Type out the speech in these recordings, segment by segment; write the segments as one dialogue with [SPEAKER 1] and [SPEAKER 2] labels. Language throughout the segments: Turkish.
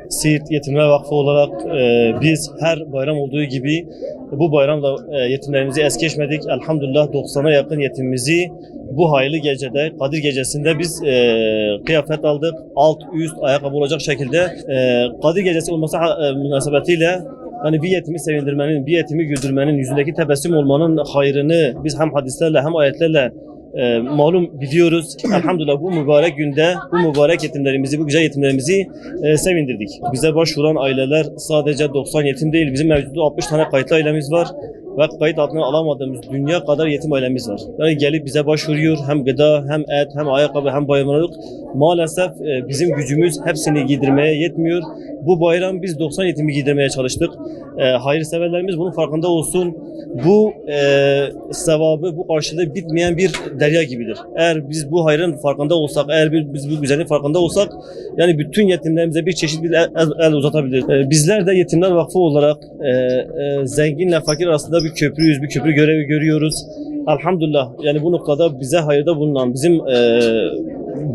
[SPEAKER 1] Siirt Yetimler Vakfı olarak biz her bayram olduğu gibi bu bayramda yetimlerimizi es geçmedik. Elhamdülillah 90'a yakın yetimimizi bu hayırlı gecede, Kadir Gecesi'nde biz kıyafet aldık. Alt, üst, ayakkabı olacak şekilde Kadir Gecesi olması münasebetiyle hani bir yetimi sevindirmenin, bir yetimi güldürmenin, yüzündeki tebessüm olmanın hayrını biz hem hadislerle hem ayetlerle malum biliyoruz. Elhamdülillah bu mübarek günde bu mübarek yetimlerimizi, bu güzel yetimlerimizi sevindirdik. Bize başvuran aileler sadece 90 yetim değil, bizim mevcutta 60 tane kayıtlı ailemiz var ve kayıt altına alamadığımız dünya kadar yetim ailemiz var. Yani gelip bize başvuruyor, hem gıda, hem et, hem ayakkabı, hem bayramlık. Maalesef bizim gücümüz hepsini giydirmeye yetmiyor. Bu bayram biz 90 yetimi giydirmeye çalıştık. Hayırseverlerimiz bunun farkında olsun. Bu sevabı, bu karşılığı bitmeyen bir derya gibidir. Eğer biz bu hayrın farkında olsak, eğer biz bu güzelliğin farkında olsak, yani bütün yetimlerimize bir çeşit bir el uzatabiliriz. Bizler de Yetimler Vakfı olarak zenginle fakir arasında bir köprüyüz, bir köprü görevi görüyoruz. Elhamdülillah, yani bu noktada bize hayırda bulunan bizim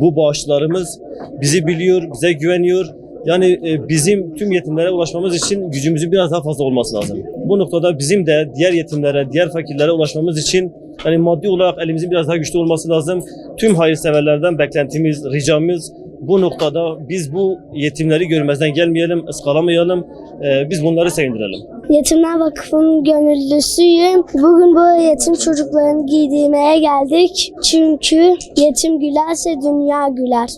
[SPEAKER 1] bu bağışlarımız bizi biliyor, bize güveniyor. Yani bizim tüm yetimlere ulaşmamız için gücümüzün biraz daha fazla olması lazım. Bu noktada bizim de diğer yetimlere, diğer fakirlere ulaşmamız için yani maddi olarak elimizin biraz daha güçlü olması lazım. Tüm hayırseverlerden beklentimiz, ricamız bu noktada biz bu yetimleri görmezden gelmeyelim, ıskalamayalım, biz bunları sevindirelim.
[SPEAKER 2] Yetimler Vakfı'nın gönüllüsüyüm. Bugün bu yetim çocuklarını giydirmeye geldik. Çünkü yetim gülerse dünya güler.